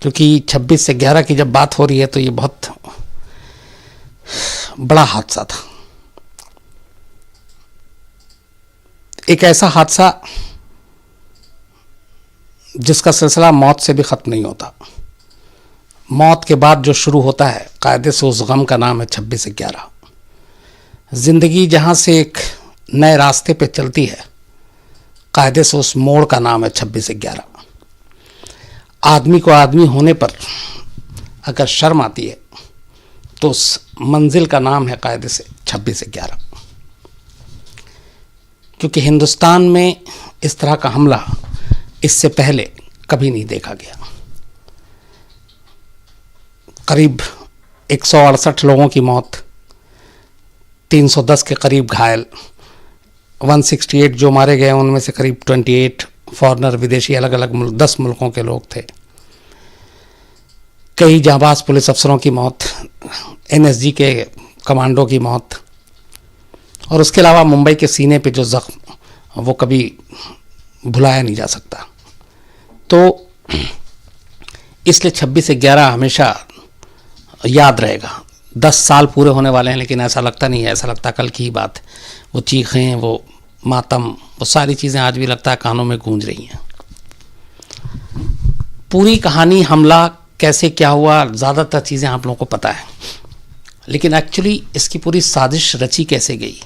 क्योंकि 26 से 11 की जब बात हो रही है तो ये बहुत बड़ा हादसा था। एक ऐसा हादसा जिसका सिलसिला मौत से भी ख़त्म नहीं होता। मौत के बाद जो शुरू होता है कायदे से, उस गम का नाम है 26/11। ज़िंदगी जहाँ से एक नए रास्ते पे चलती है, कायदे से उस मोड़ का नाम है 26/11। आदमी को आदमी होने पर अगर शर्म आती है तो उस मंजिल का नाम है कायदे से 26/11। क्योंकि हिंदुस्तान में इस तरह का हमला इससे पहले कभी नहीं देखा गया। करीब 168 लोगों की मौत, 310 के करीब घायल, 168 जो मारे गए उनमें से करीब 28 फॉरेनर, विदेशी, अलग अलग मुल्क, 10 मुल्कों के लोग थे। कई जांबाज पुलिस अफसरों की मौत, एनएसजी के कमांडो की मौत, और उसके अलावा मुंबई के सीने पे जो जख्म वो कभी भुलाया नहीं जा सकता। तो इसलिए 26/11 हमेशा याद रहेगा। 10 साल पूरे होने वाले हैं लेकिन ऐसा लगता नहीं है, ऐसा लगता कल की ही बात। वो चीखें, वो मातम, वो सारी चीज़ें आज भी लगता है कानों में गूंज रही हैं। पूरी कहानी, हमला कैसे क्या हुआ, ज़्यादातर चीज़ें आप लोगों को पता है, लेकिन एक्चुअली इसकी पूरी साजिश रची कैसे गई,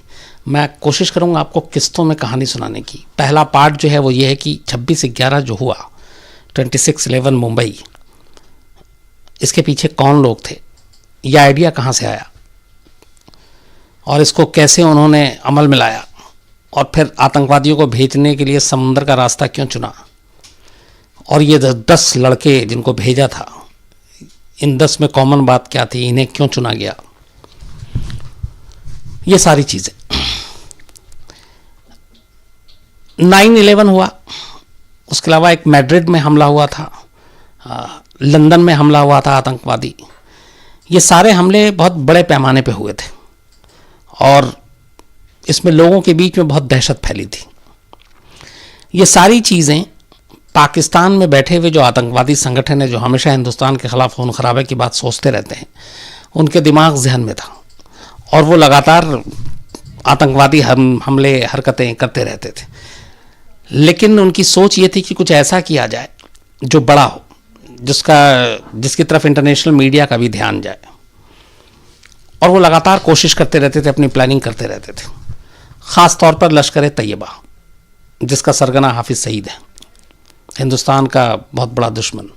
मैं कोशिश करूंगा आपको किस्तों में कहानी सुनाने की। पहला पार्ट जो है वो ये है कि 26/11 जो हुआ, 26/11 मुंबई, इसके पीछे कौन लोग थे, यह आइडिया कहाँ से आया और इसको कैसे उन्होंने अमल में लाया, और फिर आतंकवादियों को भेजने के लिए समुद्र का रास्ता क्यों चुना, और ये 10 लड़के जिनको भेजा था, इन 10 में कॉमन बात क्या थी, इन्हें क्यों चुना गया, ये सारी चीज़ें। 9/11 हुआ, उसके अलावा एक मैड्रिड में हमला हुआ था, लंदन में हमला हुआ था आतंकवादी। ये सारे हमले बहुत बड़े पैमाने पे हुए थे और इसमें लोगों के बीच में बहुत दहशत फैली थी। ये सारी चीज़ें पाकिस्तान में बैठे हुए जो आतंकवादी संगठन है, जो हमेशा हिंदुस्तान के खिलाफ खून खराबे की बात सोचते रहते हैं, उनके दिमाग जहन में था और वो लगातार आतंकवादी हमले, हरकतें करते रहते थे। लेकिन उनकी सोच ये थी कि कुछ ऐसा किया जाए जो बड़ा हो, जिसकी तरफ इंटरनेशनल मीडिया का भी ध्यान जाए, और वो लगातार कोशिश करते रहते थे, अपनी प्लानिंग करते रहते थे। ख़ास तौर पर लश्कर तैयबा, जिसका सरगना हाफिज सईद है, हिंदुस्तान का बहुत बड़ा दुश्मन।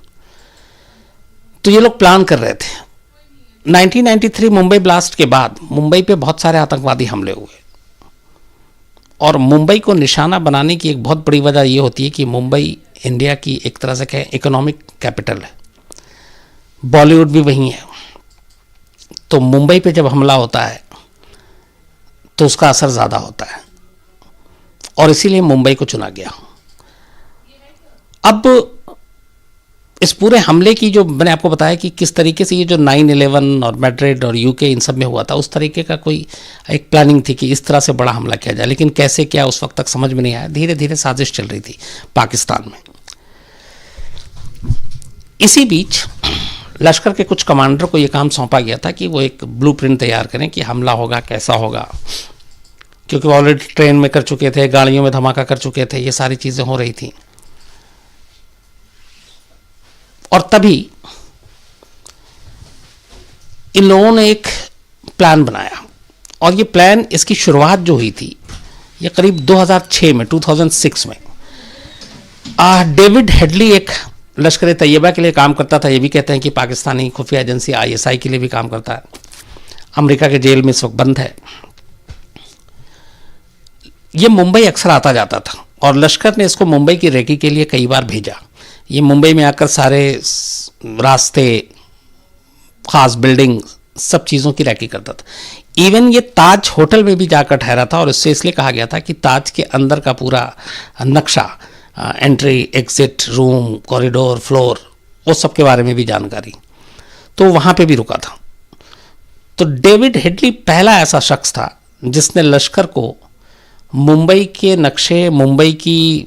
तो ये लोग प्लान कर रहे थे। 1993 मुंबई ब्लास्ट के बाद मुंबई पे बहुत सारे आतंकवादी हमले हुए, और मुंबई को निशाना बनाने की एक बहुत बड़ी वजह ये होती है कि मुंबई इंडिया की एक तरह से कहें इकोनॉमिक कैपिटल है, बॉलीवुड भी वहीं है। तो मुंबई पे जब हमला होता है तो उसका असर ज़्यादा होता है, और इसीलिए मुंबई को चुना गया। अब इस पूरे हमले की, जो मैंने आपको बताया कि किस तरीके से ये जो 9/11 और मैड्रिड और यूके इन सब में हुआ था, उस तरीके का कोई एक प्लानिंग थी कि इस तरह से बड़ा हमला किया जाए, लेकिन कैसे क्या उस वक्त तक समझ में नहीं आया। धीरे धीरे साजिश चल रही थी पाकिस्तान में। इसी बीच लश्कर के कुछ कमांडर को ये काम सौंपा गया था कि वो एक ब्लूप्रिंट तैयार करें कि हमला होगा, कैसा होगा, क्योंकि वो ऑलरेडी ट्रेन में कर चुके थे, गाड़ियों में धमाका कर चुके थे, ये सारी चीज़ें हो रही थी। और तभी इन लोगों ने एक प्लान बनाया, और ये प्लान, इसकी शुरुआत जो हुई थी ये करीब 2006 में डेविड हेडली एक लश्कर तैयबा के लिए काम करता था। ये भी कहते हैं कि पाकिस्तानी खुफिया एजेंसी ISI के लिए भी काम करता है, अमेरिका के जेल में इस वक्त बंद है। ये मुंबई अक्सर आता जाता था और लश्कर ने इसको मुंबई की रेकी के लिए कई बार भेजा। ये मुंबई में आकर सारे रास्ते, ख़ास बिल्डिंग, सब चीज़ों की रैकी करता था। इवन ये ताज होटल में भी जाकर ठहरा था, और इससे इसलिए कहा गया था कि ताज के अंदर का पूरा नक्शा, entry, exit, room, corridor, floor, वो सब के बारे में भी जानकारी, तो वहाँ पे भी रुका था। तो डेविड हेडली पहला ऐसा शख्स था जिसने लश्कर को मुंबई के नक्शे, मुंबई की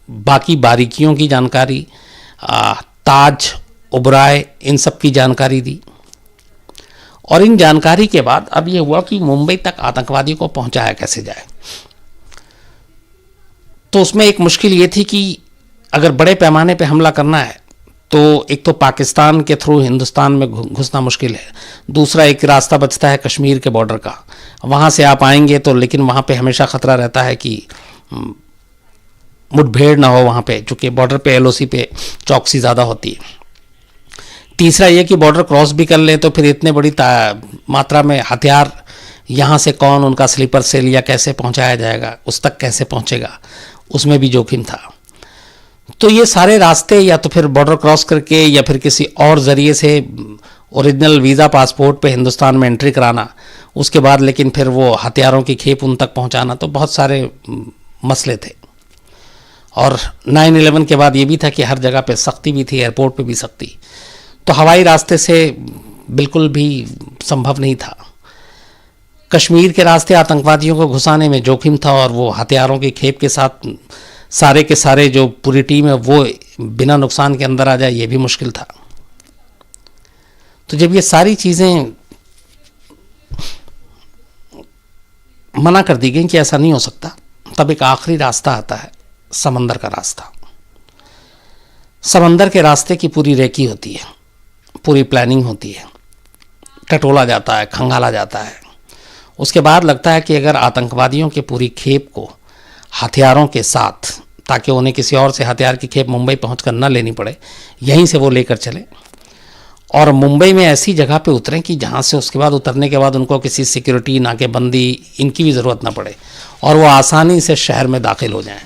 बाकी बारीकियों की जानकारी, ताज ओबराय, इन सब की जानकारी दी। और इन जानकारी के बाद अब ये हुआ कि मुंबई तक आतंकवादियों को पहुंचाया कैसे जाए। तो उसमें एक मुश्किल ये थी कि अगर बड़े पैमाने पे हमला करना है तो एक तो पाकिस्तान के थ्रू हिंदुस्तान में घुसना मुश्किल है, दूसरा एक रास्ता बचता है कश्मीर के बॉर्डर का, वहाँ से आप आएंगे तो लेकिन वहाँ पे हमेशा ख़तरा रहता है कि मुठभेड़ ना हो वहाँ पे, चूँकि बॉर्डर पे LOC पे चौकसी ज़्यादा होती है। तीसरा ये कि बॉर्डर क्रॉस भी कर ले तो फिर इतने बड़ी मात्रा में हथियार यहाँ से कौन उनका स्लीपर सेल या कैसे पहुँचाया जाएगा, उस तक कैसे पहुँचेगा, उसमें भी जोखिम था। तो ये सारे रास्ते या तो फिर बॉर्डर क्रॉस करके या फिर किसी और ज़रिए से ओरिजिनल वीज़ा पासपोर्ट पे हिंदुस्तान में एंट्री कराना, उसके बाद लेकिन फिर वो हथियारों की खेप उन तक पहुंचाना, तो बहुत सारे मसले थे। और 9/11 के बाद ये भी था कि हर जगह पे सख्ती भी थी, एयरपोर्ट पे भी सख्ती, तो हवाई रास्ते से बिल्कुल भी संभव नहीं था। कश्मीर के रास्ते आतंकवादियों को घुसाने में जोखिम था और वो हथियारों की खेप के साथ सारे के सारे जो पूरी टीम है वो बिना नुकसान के अंदर आ जाए, ये भी मुश्किल था। तो जब ये सारी चीज़ें मना कर दी गई कि ऐसा नहीं हो सकता, तब एक आखिरी रास्ता आता है, समंदर का रास्ता। समंदर के रास्ते की पूरी रेकी होती है, पूरी प्लानिंग होती है, टटोला जाता है, खंगाला जाता है। उसके बाद लगता है कि अगर आतंकवादियों की पूरी खेप को हथियारों के साथ, ताकि उन्हें किसी और से हथियार की खेप मुंबई पहुंचकर न लेनी पड़े, यहीं से वो लेकर चले और मुंबई में ऐसी जगह पे उतरें कि जहां से उसके बाद उतरने के बाद उनको किसी सिक्योरिटी, नाकेबंदी, इनकी भी ज़रूरत ना पड़े और वो आसानी से शहर में दाखिल हो जाएं।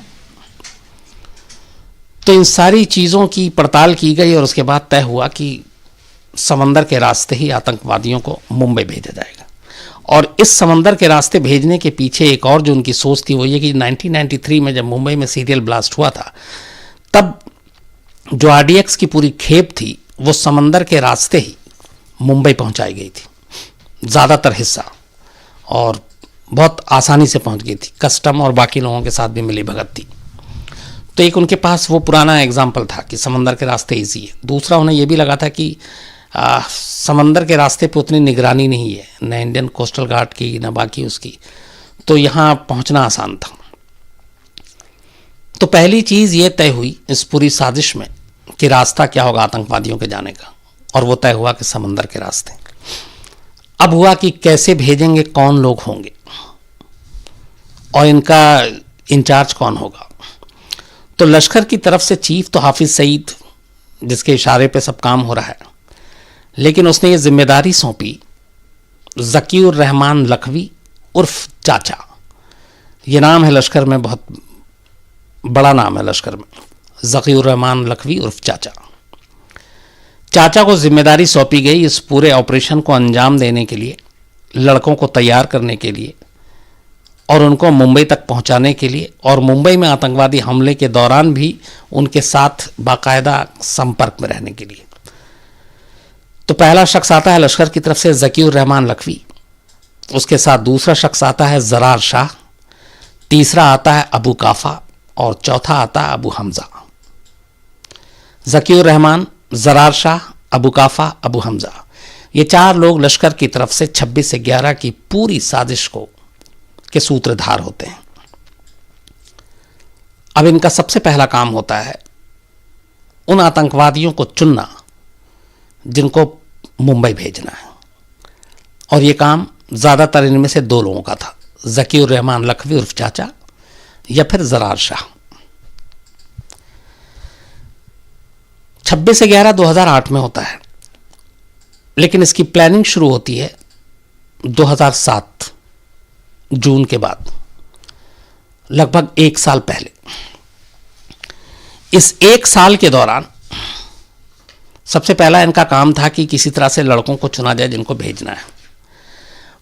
तो इन सारी चीज़ों की पड़ताल की गई और उसके बाद तय हुआ कि समंदर के रास्ते ही आतंकवादियों को मुंबई भेजा जाएगा। और इस समंदर के रास्ते भेजने के पीछे एक और जो उनकी सोच थी वो ये कि 1993 में जब मुंबई में सीरियल ब्लास्ट हुआ था, तब जो RDX की पूरी खेप थी वो समंदर के रास्ते ही मुंबई पहुंचाई गई थी, ज़्यादातर हिस्सा, और बहुत आसानी से पहुंच गई थी। कस्टम और बाकी लोगों के साथ भी मिली भगत थी। तो एक उनके पास वो पुराना एग्जाम्पल था कि समंदर के रास्ते ईजी है। दूसरा उन्हें ये भी लगा था कि समंदर के रास्ते पे उतनी निगरानी नहीं है, न इंडियन कोस्टल गार्ड की न बाकी उसकी, तो यहाँ पहुँचना आसान था। तो पहली चीज़ ये तय हुई इस पूरी साजिश में कि रास्ता क्या होगा आतंकवादियों के जाने का, और वो तय हुआ कि समंदर के रास्ते। अब हुआ कि कैसे भेजेंगे, कौन लोग होंगे और इनका इंचार्ज कौन होगा। तो लश्कर की तरफ से चीफ तो हाफिज सईद, जिसके इशारे पे सब काम हो रहा है, लेकिन उसने ये जिम्मेदारी सौंपी ज़कीउर रहमान लखवी उर्फ चाचा। ये नाम है लश्कर में, बहुत बड़ा नाम है लश्कर में, ज़कीउर रहमान लखवी उर्फ चाचा। चाचा को जिम्मेदारी सौंपी गई इस पूरे ऑपरेशन को अंजाम देने के लिए, लड़कों को तैयार करने के लिए और उनको मुंबई तक पहुंचाने के लिए, और मुंबई में आतंकवादी हमले के दौरान भी उनके साथ बाकायदा संपर्क में रहने के लिए। तो पहला शख्स आता है लश्कर की तरफ से ज़कीउर रहमान लखवी, उसके साथ दूसरा शख्स आता है ज़रार शाह, तीसरा आता है अबू काफ़ा और चौथा आता है अबू हमज़ा। ज़कीउर रहमान, ज़रार शाह, अबू काफ़ा, अबू हमज़ा, ये चार लोग लश्कर की तरफ से 26/11 की पूरी साजिश के सूत्रधार होते हैं। अब इनका सबसे पहला काम होता है उन आतंकवादियों को चुनना जिनको मुंबई भेजना है, और ये काम ज़्यादातर इनमें से दो लोगों का था, ज़कीउर रहमान लखवी उर्फ चाचा या फिर ज़रार शाह। 26/11/2008 में होता है, लेकिन इसकी प्लानिंग शुरू होती है 2007 जून के बाद, लगभग 1 साल पहले। इस 1 साल के दौरान सबसे पहला इनका काम था कि किसी तरह से लड़कों को चुना जाए जिनको भेजना है।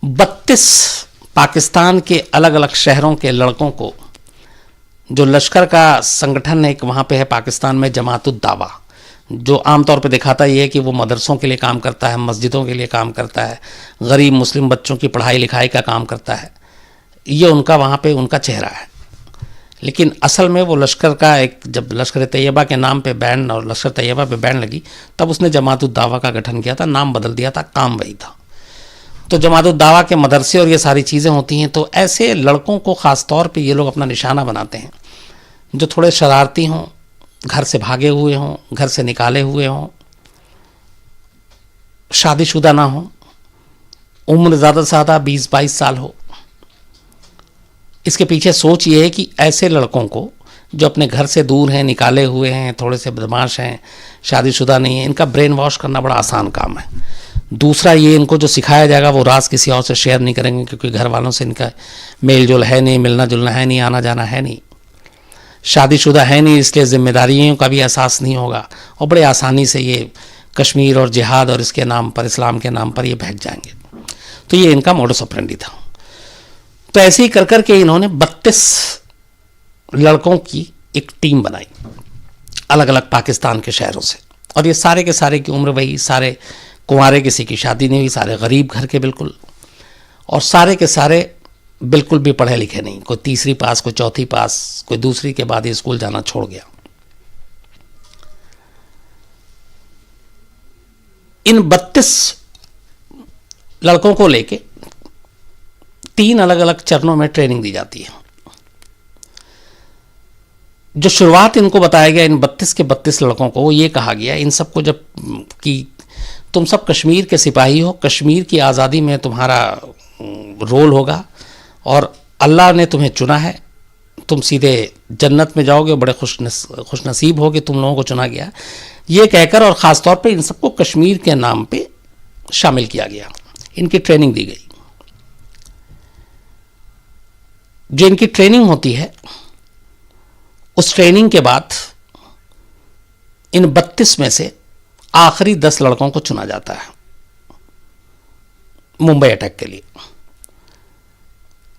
32 पाकिस्तान के अलग अलग शहरों के लड़कों को, जो लश्कर का संगठन है एक वहाँ पे है पाकिस्तान में, जमातुद दावा, जो आमतौर पे दिखाता ये है कि वो मदरसों के लिए काम करता है, मस्जिदों के लिए काम करता है, गरीब मुस्लिम बच्चों की पढ़ाई लिखाई का काम करता है, ये उनका वहाँ पे उनका चेहरा है। लेकिन असल में वो लश्कर का एक, जब लश्कर तैयबा के नाम पे बैन और लश्कर तैयबा पे बैन लगी, तब उसने जमात उद दावा का गठन किया था, नाम बदल दिया था, काम वही था। तो जमात उद दावा के मदरसे और ये सारी चीज़ें होती हैं। तो ऐसे लड़कों को ख़ास तौर पे ये लोग अपना निशाना बनाते हैं जो थोड़े शरारती हों, घर से भागे हुए हों, घर से निकाले हुए हों, शादीशुदा ना हो, उम्र ज़्यादा से ज़्यादा 20-22 साल हो। इसके पीछे सोच ये है कि ऐसे लड़कों को जो अपने घर से दूर हैं, निकाले हुए हैं, थोड़े से बदमाश हैं, शादीशुदा नहीं है, इनका ब्रेन वॉश करना बड़ा आसान काम है। दूसरा ये, इनको जो सिखाया जाएगा वो राज किसी और से शेयर नहीं करेंगे, क्योंकि घर वालों से इनका मेल जोल है नहीं, मिलना जुलना है नहीं, आना जाना है नहीं, शादीशुदा है नहीं, इसलिए जिम्मेदारियों का भी एहसास नहीं होगा, और बड़े आसानी से ये कश्मीर और जिहाद और इसके नाम पर, इस्लाम के नाम पर ये बहक जाएंगे। तो ये इनका मोडस ऑपरेंडी था। तो ऐसे ही कर कर के इन्होंने 32 लड़कों की एक टीम बनाई अलग अलग पाकिस्तान के शहरों से, और ये सारे के सारे की उम्र वही, सारे कुंवारे, किसी की शादी नहीं हुई, सारे गरीब घर के बिल्कुल, और सारे के सारे बिल्कुल भी पढ़े लिखे नहीं, कोई तीसरी पास, कोई चौथी पास, कोई दूसरी के बाद ये स्कूल जाना छोड़ गया। इन 32 लड़कों को लेके 3 अलग अलग चरणों में ट्रेनिंग दी जाती है। जो शुरुआत इनको बताया गया इन 32 के 32 लड़कों को, ये कहा गया इन सबको जब कि तुम सब कश्मीर के सिपाही हो, कश्मीर की आज़ादी में तुम्हारा रोल होगा, और अल्लाह ने तुम्हें चुना है, तुम सीधे जन्नत में जाओगे, बड़े खुशनसीब हो कि तुम लोगों को चुना गया। ये कहकर और ख़ास तौर पे इन सबको कश्मीर के नाम पे शामिल किया गया, इनकी ट्रेनिंग दी गई। जो इनकी ट्रेनिंग होती है, उस ट्रेनिंग के बाद इन 32 में से आखिरी 10 लड़कों को चुना जाता है मुंबई अटैक के लिए।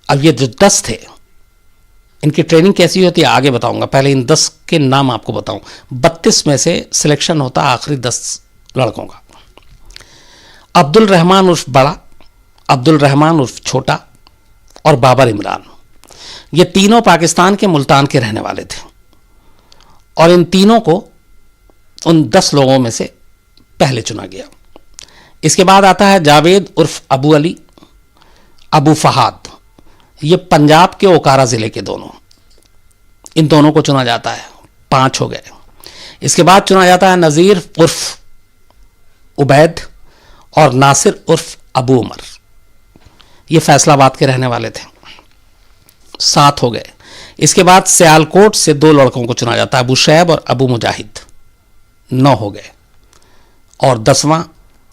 अब ये जो 10 थे, इनकी ट्रेनिंग कैसी होती है आगे बताऊंगा, पहले इन 10 के नाम आपको बताऊं। 32 में से सिलेक्शन होता है आखिरी 10 लड़कों का। अब्दुल रहमान उर्फ बड़ा, अब्दुल रहमान उर्फ छोटा, और बाबर इमरान, ये तीनों पाकिस्तान के मुल्तान के रहने वाले थे, और इन तीनों को उन 10 लोगों में से पहले चुना गया। इसके बाद आता है जावेद उर्फ अबू अली, अबू फहाद, ये पंजाब के ओकारा ज़िले के दोनों, इन दोनों को चुना जाता है, 5 हो गए। इसके बाद चुना जाता है नज़ीर उर्फ उबैद और नासिर उर्फ अबू उमर, ये फैसलाबाद के रहने वाले थे, 7 हो गए। इसके बाद सियालकोट से 2 लड़कों को चुना जाता है, अबू शैब और अबू मुजाहिद, 9 हो गए। और 10वां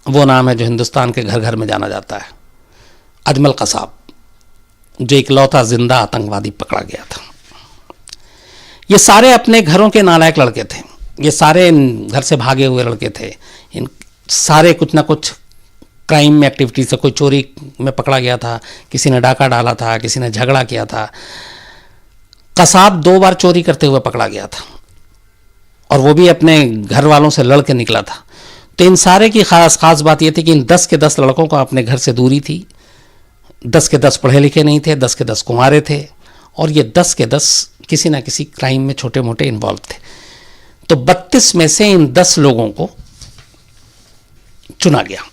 वो नाम है जो हिंदुस्तान के घर घर में जाना जाता है, अजमल कसाब, जो इकलौता जिंदा आतंकवादी पकड़ा गया था। ये सारे अपने घरों के नालायक लड़के थे, ये सारे घर से भागे हुए लड़के थे, इन सारे कुछ ना कुछ क्राइम में एक्टिविटी से, कोई चोरी में पकड़ा गया था, किसी ने डाका डाला था, किसी ने झगड़ा किया था। कसाब 2 बार चोरी करते हुए पकड़ा गया था, और वो भी अपने घर वालों से लड़ के निकला था। तो इन सारे की खास बात ये थी कि इन 10 के 10 लड़कों को अपने घर से दूरी थी, 10 के 10 पढ़े लिखे नहीं थे, 10 के 10 कुंवारे थे, और ये 10 के 10 किसी ना किसी क्राइम में छोटे मोटे इन्वॉल्व थे। तो 32 में से इन 10 लोगों को चुना गया।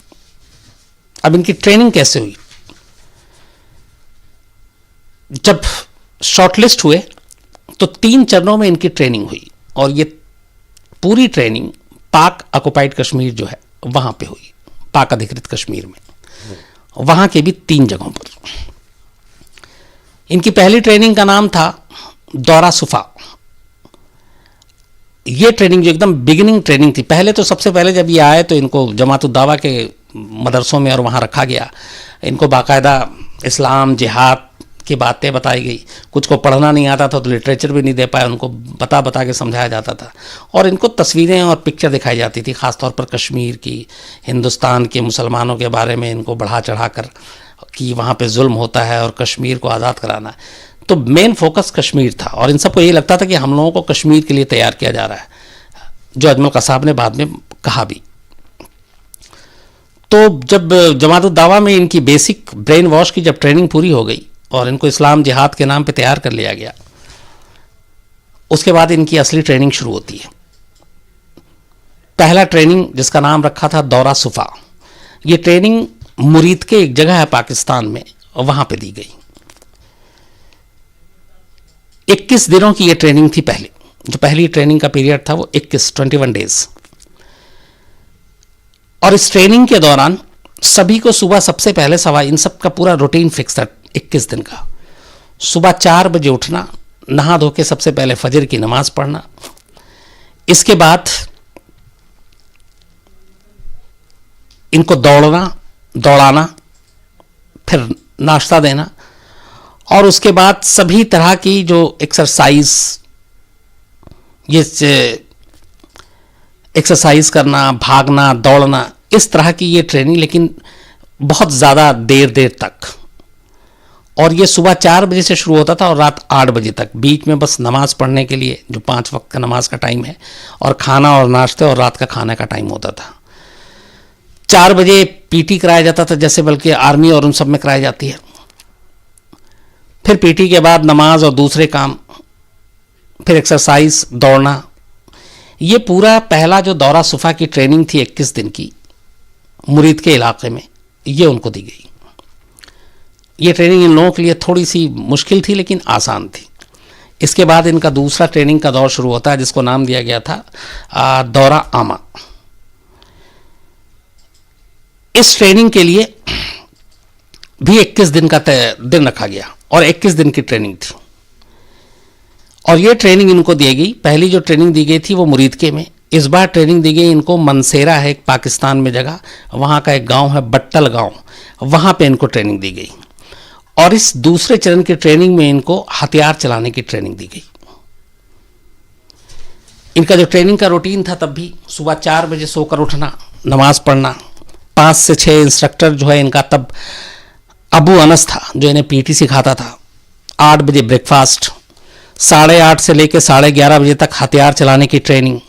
अब इनकी ट्रेनिंग कैसे हुई? जब शॉर्टलिस्ट हुए तो 3 चरणों में इनकी ट्रेनिंग हुई, और ये पूरी ट्रेनिंग पाक ऑक्युपाइड कश्मीर जो है वहां पे हुई, पाक अधिकृत कश्मीर में, वहां के भी 3 जगहों पर। इनकी पहली ट्रेनिंग का नाम था दौरा सुफा। ये ट्रेनिंग जो एकदम बिगिनिंग ट्रेनिंग थी, पहले तो सबसे पहले जब ये आए तो इनको जमात उद दावा के मदरसों में और वहाँ रखा गया, इनको बाकायदा इस्लाम जिहाद की बातें बताई गई। कुछ को पढ़ना नहीं आता था तो लिटरेचर भी नहीं दे पाए, उनको बता बता के समझाया जाता था, और इनको तस्वीरें और पिक्चर दिखाई जाती थी, ख़ासतौर पर कश्मीर की, हिंदुस्तान के मुसलमानों के बारे में इनको बढ़ा चढ़ा कर कि वहाँ पे जुल्म होता है और कश्मीर को आज़ाद कराना है। तो मेन फोकस कश्मीर था, और इन सबको ये लगता था कि हम लोगों को कश्मीर के लिए तैयार किया जा रहा है, जो अजमल कसाब ने बाद में कहा भी। तो जब जमात उद दावा में इनकी बेसिक ब्रेन वॉश की जब ट्रेनिंग पूरी हो गई और इनको इस्लाम जिहाद के नाम पे तैयार कर लिया गया, उसके बाद इनकी असली ट्रेनिंग शुरू होती है। पहला ट्रेनिंग जिसका नाम रखा था दौरा सुफा, ये ट्रेनिंग मुरीद के एक जगह है पाकिस्तान में, वहां पे दी गई। 21 दिनों की ये ट्रेनिंग थी। पहले जो पहली ट्रेनिंग का पीरियड था वो 21 डेज। और इस ट्रेनिंग के दौरान सभी को सुबह सबसे पहले इन सब का पूरा रूटीन फिक्स था 21 दिन का। सुबह 4 बजे उठना, नहा धो के सबसे पहले फजर की नमाज पढ़ना, इसके बाद इनको दौड़ाना, फिर नाश्ता देना, और उसके बाद सभी तरह की जो एक्सरसाइज, ये एक्सरसाइज करना, भागना, दौड़ना, इस तरह की ये ट्रेनिंग, लेकिन बहुत ज़्यादा देर तक। और ये सुबह 4 बजे से शुरू होता था और रात 8 बजे तक। बीच में बस नमाज पढ़ने के लिए जो 5 वक्त का नमाज का टाइम है, और खाना और नाश्ते और रात का खाने का टाइम होता था। 4 बजे पीटी कराया जाता था, जैसे बल्कि आर्मी और उन सब में कराई जाती है। फिर पीटी के बाद नमाज और दूसरे काम, फिर एक्सरसाइज, दौड़ना। ये पूरा पहला जो दौरा सुफा की ट्रेनिंग थी 21 दिन की मुरीद के इलाके में, ये उनको दी गई। ये ट्रेनिंग इन लोगों के लिए थोड़ी सी मुश्किल थी लेकिन आसान थी। इसके बाद इनका दूसरा ट्रेनिंग का दौर शुरू होता है, जिसको नाम दिया गया था दौरा आमा। इस ट्रेनिंग के लिए भी 21 दिन का दिन रखा गया और 21 दिन की ट्रेनिंग थी। और ये ट्रेनिंग इनको दी गई। पहली जो ट्रेनिंग दी गई थी वो मुरीदके में, इस बार ट्रेनिंग दी गई इनको मनसेरा है एक पाकिस्तान में जगह, वहाँ का एक गांव है बट्टल गांव, वहाँ पे इनको ट्रेनिंग दी गई। और इस दूसरे चरण की ट्रेनिंग में इनको हथियार चलाने की ट्रेनिंग दी गई। इनका जो ट्रेनिंग का रूटीन था तब भी सुबह 4 बजे सोकर उठना, नमाज पढ़ना, 5 से 6 इंस्ट्रक्टर जो है इनका तब अबू अनस था जो इन्हें पीटी सिखाता था। 8 बजे ब्रेकफास्ट, 8:30 से लेकर 11:30 बजे तक हथियार चलाने की ट्रेनिंग,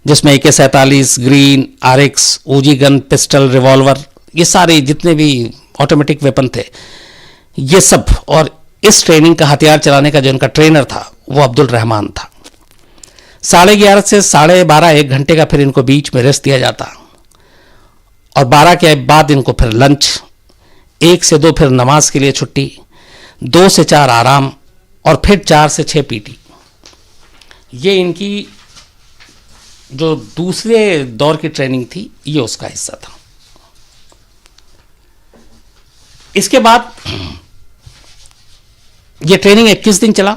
जिसमें AK-47, green, RX, OG gun, pistol, revolver, ये सारे जितने भी ऑटोमेटिक वेपन थे ये सब। और इस ट्रेनिंग का हथियार चलाने का जो इनका ट्रेनर था वो अब्दुल रहमान था। 11:30 से 12:30 1 घंटे का फिर इनको बीच में रेस्ट दिया जाता, और 12 के बाद इनको फिर लंच, 1 से 2 फिर नमाज के लिए छुट्टी, 2 से 4 आराम, और फिर 4 से 6 पीटी। ये इनकी जो दूसरे दौर की ट्रेनिंग थी ये उसका हिस्सा था। इसके बाद ये ट्रेनिंग 21 दिन चला।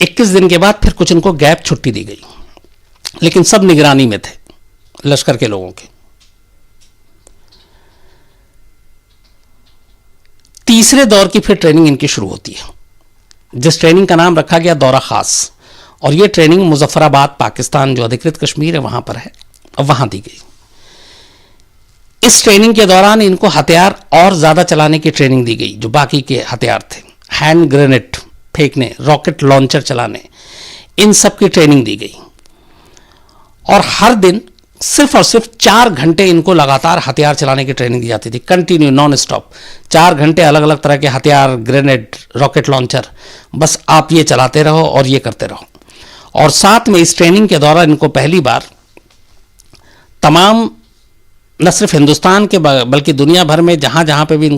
21 दिन के बाद फिर कुछ इनको गैप छुट्टी दी गई, लेकिन सब निगरानी में थे लश्कर के लोगों के। तीसरे दौर की फिर ट्रेनिंग इनकी शुरू होती है, जिस ट्रेनिंग का नाम रखा गया दौरा खास। और ये ट्रेनिंग मुजफ्फराबाद पाकिस्तान जो अधिकृत कश्मीर है वहां पर है, वहां दी गई। इस ट्रेनिंग के दौरान इनको हथियार और ज़्यादा चलाने की ट्रेनिंग दी गई। जो बाकी के हथियार थे, हैंड ग्रेनेड फेंकने, रॉकेट लॉन्चर चलाने, इन सब की ट्रेनिंग दी गई। और हर दिन सिर्फ और सिर्फ 4 घंटे इनको लगातार हथियार चलाने की ट्रेनिंग दी जाती थी, कंटिन्यू, नॉन स्टॉप। 4 घंटे अलग अलग तरह के हथियार, ग्रेनेड, रॉकेट लॉन्चर, बस आप ये चलाते रहो और ये करते रहो। और साथ में इस ट्रेनिंग के दौरान इनको पहली बार तमाम, न सिर्फ हिंदुस्तान के बल्कि दुनिया भर में जहाँ जहाँ पे भी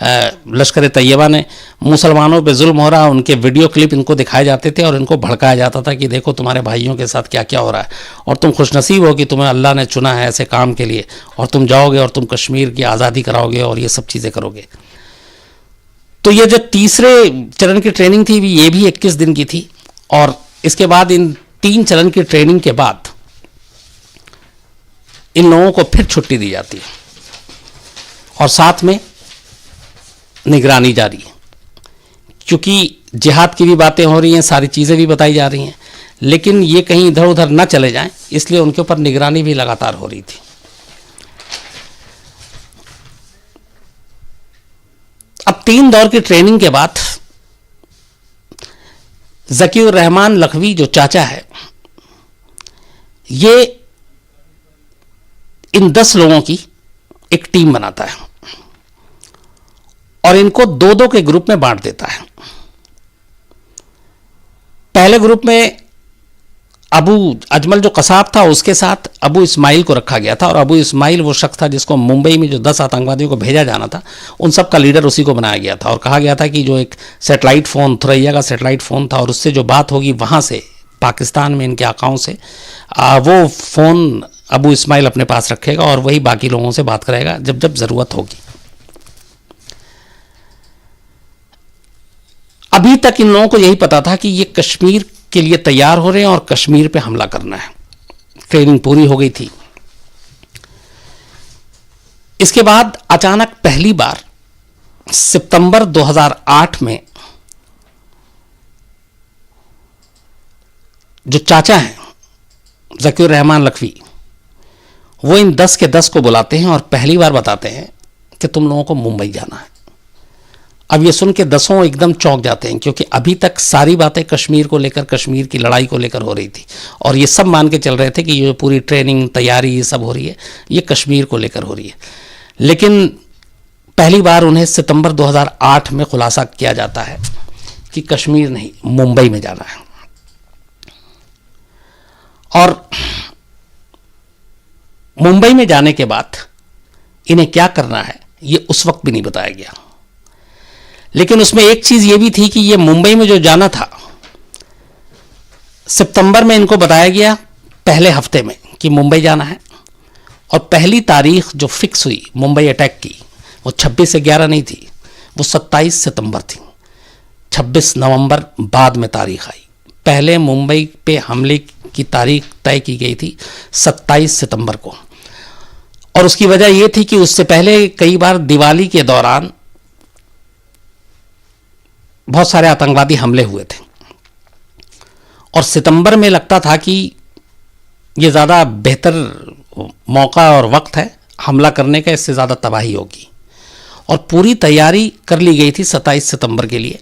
लश्कर तैयबा ने मुसलमानों पे जुल्म हो रहा, उनके वीडियो क्लिप इनको दिखाए जाते थे और इनको भड़काया जाता था कि देखो तुम्हारे भाइयों के साथ क्या क्या हो रहा है, और तुम खुशनसीब हो कि तुम्हें अल्लाह ने चुना है ऐसे काम के लिए, और तुम जाओगे और तुम कश्मीर की आज़ादी कराओगे और ये सब चीज़ें करोगे। तो ये जो तीसरे चरण की ट्रेनिंग थी ये भी 21 दिन की थी। और इसके बाद इन 3 चरण की ट्रेनिंग के बाद इन लोगों को फिर छुट्टी दी जाती है, और साथ में निगरानी जारी है। क्योंकि जिहाद की भी बातें हो रही हैं, सारी चीज़ें भी बताई जा रही हैं, लेकिन ये कहीं इधर उधर ना चले जाएं, इसलिए उनके ऊपर निगरानी भी लगातार हो रही थी। अब 3 दौर की ट्रेनिंग के बाद ज़कीउर रहमान लखवी जो चाचा है, ये इन 10 लोगों की एक टीम बनाता है और इनको 2-2 के ग्रुप में बांट देता है। पहले ग्रुप में अबू अजमल जो कसाब था उसके साथ अबू इस्माइल को रखा गया था, और अबू इस्माइल वो शख्स था जिसको मुंबई में जो 10 आतंकवादियों को भेजा जाना था, उन सब का लीडर उसी को बनाया गया था। और कहा गया था कि जो एक सेटेलाइट फ़ोन, थुरैया का सेटेलाइट फ़ोन था, और उससे जो बात होगी वहाँ से पाकिस्तान में इनके आकाओं से, वो फ़ोन अबू इस्माइल अपने पास रखेगा और वही बाकी लोगों से बात करेगा जब जब ज़रूरत होगी। अभी तक इन लोगों को यही पता था कि ये कश्मीर के लिए तैयार हो रहे हैं और कश्मीर पे हमला करना है। ट्रेनिंग पूरी हो गई थी। इसके बाद अचानक पहली बार सितंबर 2008 में जो चाचा हैं ज़कीर रहमान लखवी, वो इन 10 के 10 को बुलाते हैं और पहली बार बताते हैं कि तुम लोगों को मुंबई जाना है। अब ये सुन के 10 एकदम चौंक जाते हैं, क्योंकि अभी तक सारी बातें कश्मीर को लेकर, कश्मीर की लड़ाई को लेकर हो रही थी, और ये सब मान के चल रहे थे कि ये पूरी ट्रेनिंग तैयारी ये सब हो रही है, ये कश्मीर को लेकर हो रही है। लेकिन पहली बार उन्हें सितंबर 2008 में खुलासा किया जाता है कि कश्मीर नहीं, मुंबई में जाना है। और मुंबई में जाने के बाद इन्हें क्या करना है ये उस वक्त भी नहीं बताया गया। लेकिन उसमें एक चीज ये भी थी कि ये मुंबई में जो जाना था, सितंबर में इनको बताया गया पहले हफ्ते में कि मुंबई जाना है, और पहली तारीख जो फिक्स हुई मुंबई अटैक की वो 26 से 11 नहीं थी, वो 27 सितंबर थी। 26 नवंबर बाद में तारीख आई। पहले मुंबई पे हमले की तारीख तय की गई थी 27 सितंबर को, और उसकी वजह यह थी कि उससे पहले कई बार दिवाली के दौरान बहुत सारे आतंकवादी हमले हुए थे, और सितंबर में लगता था कि ये ज़्यादा बेहतर मौका और वक्त है हमला करने का, इससे ज़्यादा तबाही होगी। और पूरी तैयारी कर ली गई थी 27 सितंबर के लिए,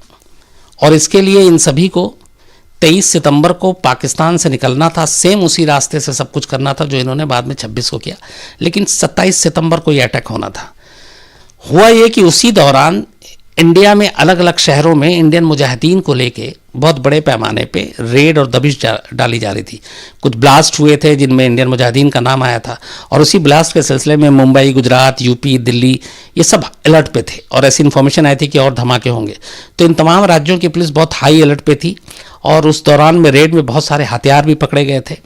और इसके लिए इन सभी को 23 सितंबर को पाकिस्तान से निकलना था, सेम उसी रास्ते से सब कुछ करना था जो इन्होंने बाद में 26 को किया। लेकिन 27 सितंबर को ये अटैक होना था। हुआ ये कि उसी दौरान इंडिया में अलग अलग शहरों में इंडियन मुजाहिदीन को लेके बहुत बड़े पैमाने पे रेड और दबिश डाली जा रही थी। कुछ ब्लास्ट हुए थे जिनमें इंडियन मुजाहिदीन का नाम आया था, और उसी ब्लास्ट के सिलसिले में मुंबई, गुजरात, यूपी, दिल्ली ये सब अलर्ट पे थे, और ऐसी इन्फॉर्मेशन आई थी कि और धमाके होंगे। तो इन तमाम राज्यों की पुलिस बहुत हाई अलर्ट पे थी, और उस दौरान में रेड में बहुत सारे हथियार भी पकड़े गए थे।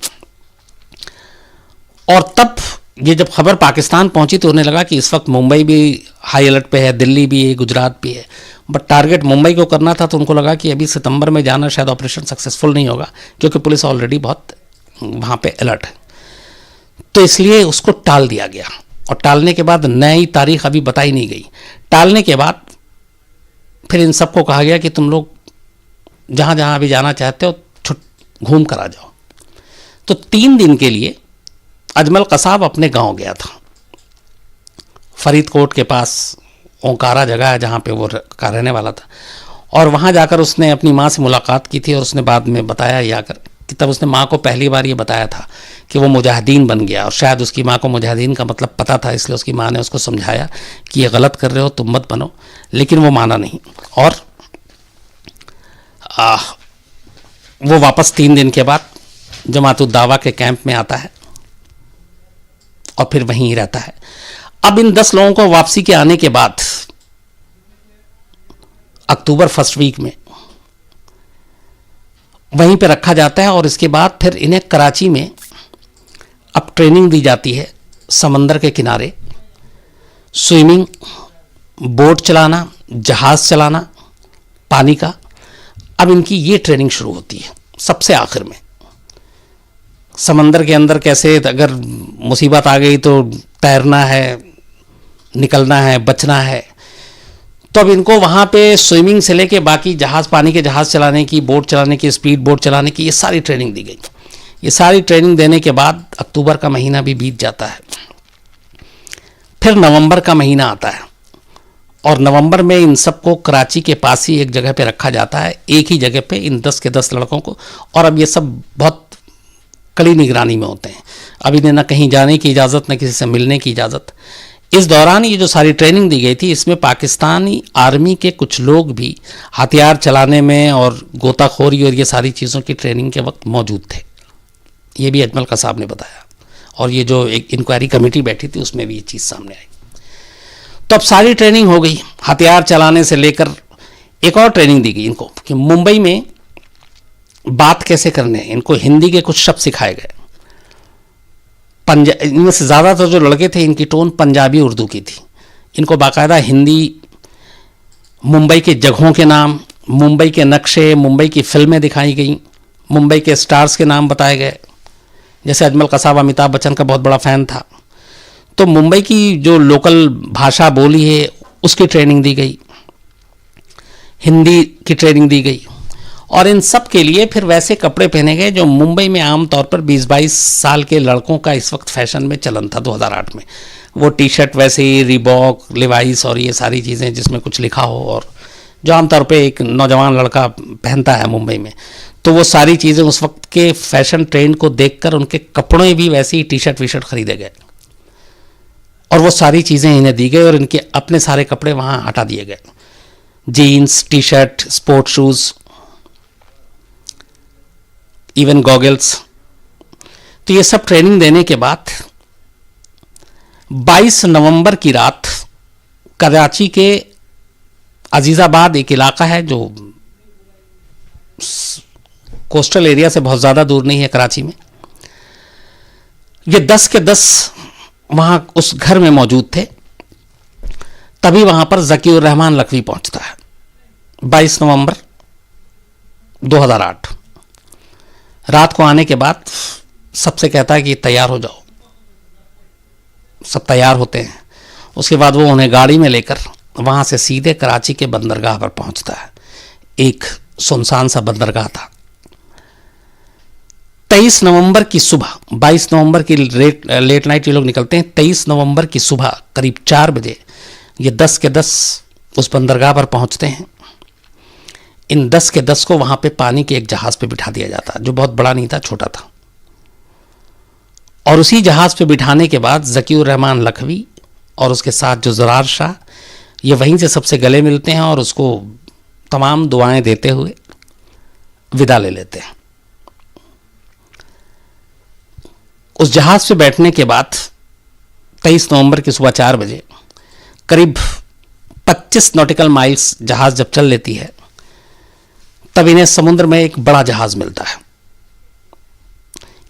और तब ये जब खबर पाकिस्तान पहुंची तो उन्हें लगा कि इस वक्त मुंबई भी हाई अलर्ट पे है, दिल्ली भी है, गुजरात भी है, बट टारगेट मुंबई को करना था। तो उनको लगा कि अभी सितंबर में जाना शायद ऑपरेशन सक्सेसफुल नहीं होगा, क्योंकि पुलिस ऑलरेडी बहुत वहाँ पे अलर्ट है। तो इसलिए उसको टाल दिया गया, और टालने के बाद नई तारीख अभी बताई नहीं गई। टालने के बाद फिर इन सबको कहा गया कि तुम लोग जहाँ जहाँ अभी जाना चाहते हो घूम कर आ जाओ। तो 3 दिन के लिए अजमल कसाब अपने गांव गया था, फरीदकोट के पास ओंकारा जगह है जहाँ पे वो रहने वाला था, और वहाँ जाकर उसने अपनी माँ से मुलाकात की थी। और उसने बाद में बताया ये आकर कि तब उसने माँ को पहली बार ये बताया था कि वो मुजाहिदीन बन गया, और शायद उसकी माँ को मुजाहिदीन का मतलब पता था, इसलिए उसकी माँ ने उसको समझाया कि ये गलत कर रहे हो, तुम मत बनो। लेकिन वो माना नहीं, और वो वापस 3 दिन के बाद जमातुद दावा के कैंप में आता है और फिर वहीं ही रहता है। अब इन 10 लोगों को वापसी के आने के बाद अक्टूबर फर्स्ट वीक में वहीं पे रखा जाता है, और इसके बाद फिर इन्हें कराची में अब ट्रेनिंग दी जाती है समंदर के किनारे, स्विमिंग, बोट चलाना, जहाज चलाना पानी का। अब इनकी ये ट्रेनिंग शुरू होती है सबसे आखिर में। समंदर के अंदर कैसे अगर मुसीबत आ गई तो तैरना है, निकलना है, बचना है। तो अब इनको वहाँ पे स्विमिंग से लेके बाकी जहाज़, पानी के जहाज़ चलाने की, बोट चलाने की, स्पीड बोट चलाने की, ये सारी ट्रेनिंग दी गई। ये सारी ट्रेनिंग देने के बाद अक्टूबर का महीना भी बीत जाता है। फिर नवंबर का महीना आता है, और नवंबर में इन सबको कराची के पास ही एक जगह पे रखा जाता है, एक ही जगह पे इन 10 के 10 लड़कों को। और अब ये सब बहुत कड़ी निगरानी में होते हैं। अब इन्हें ना कहीं जाने की इजाज़त, ना किसी से मिलने की इजाज़त। इस दौरान ये जो सारी ट्रेनिंग दी गई थी, इसमें पाकिस्तानी आर्मी के कुछ लोग भी हथियार चलाने में और गोताखोरी और ये सारी चीज़ों की ट्रेनिंग के वक्त मौजूद थे। ये भी अजमल कसाब ने बताया, और ये जो एक इंक्वायरी कमेटी बैठी थी उसमें भी ये चीज़ सामने आई। तो अब सारी ट्रेनिंग हो गई, हथियार चलाने से लेकर एक और ट्रेनिंग दी गई इनको कि मुंबई में बात कैसे करने हैं। इनको हिंदी के कुछ शब्द सिखाए गए। इनमें से ज़्यादातर जो लड़के थे इनकी टोन पंजाबी उर्दू की थी। इनको बाकायदा हिंदी, मुंबई के जगहों के नाम, मुंबई के नक्शे, मुंबई की फिल्में दिखाई गई, मुंबई के स्टार्स के नाम बताए गए। जैसे अजमल कसाब अमिताभ बच्चन का बहुत बड़ा फ़ैन था, तो मुंबई की जो लोकल भाषा बोली है उसकी ट्रेनिंग दी गई, हिंदी की ट्रेनिंग दी गई, और इन सब के लिए फिर वैसे कपड़े पहने गए जो मुंबई में आमतौर पर 20-22 साल के लड़कों का इस वक्त फैशन में चलन था 2008 में। वो टी शर्ट वैसे ही रिबॉक, लिवाइस और ये सारी चीज़ें जिसमें कुछ लिखा हो, और जो आमतौर पे एक नौजवान लड़का पहनता है मुंबई में। तो वो सारी चीज़ें उस वक्त के फैशन ट्रेंड को देखकर उनके कपड़े भी वैसे ही टी शर्ट वी शर्ट खरीदे गए, और वो सारी चीज़ें इन्हें दी गई और इनके अपने सारे कपड़े वहाँ हटा दिए गए। Jeans, T shirt, sport shoes, even goggles. तो ये सब ट्रेनिंग देने के बाद 22 नवंबर की रात कराची के अजीज़ाबाद एक इलाका है जो कोस्टल एरिया से बहुत ज़्यादा दूर नहीं है कराची में, ये 10 के 10 वहाँ उस घर में मौजूद थे। तभी वहाँ पर ज़कीउर रहमान लखवी पहुँचता है 22 नवंबर 2008। रात को आने के बाद सबसे कहता है कि तैयार हो जाओ। सब तैयार होते हैं। उसके बाद वो उन्हें गाड़ी में लेकर वहाँ से सीधे कराची के बंदरगाह पर पहुँचता है। एक सुनसान सा बंदरगाह था। 23 नवंबर की सुबह, 22 नवंबर की लेट नाइट ये लोग निकलते हैं। 23 नवंबर की सुबह करीब 4 बजे ये 10 के 10 उस बंदरगाह पर पहुँचते हैं। इन 10 के 10 को वहाँ पे पानी के एक जहाज़ पे बिठा दिया जाता, जो बहुत बड़ा नहीं था, छोटा था। और उसी जहाज़ पे बिठाने के बाद ज़कीउर रहमान लखवी और उसके साथ जो ज़रार शाह, ये वहीं से सबसे गले मिलते हैं और उसको तमाम दुआएं देते हुए विदा ले लेते हैं। उस जहाज़ पे बैठने के बाद 23 नवंबर की सुबह 4 बजे करीब 25 नॉटिकल माइल्स जहाज़ जब चल लेती है, तब इन्हें समुद्र में एक बड़ा जहाज़ मिलता है।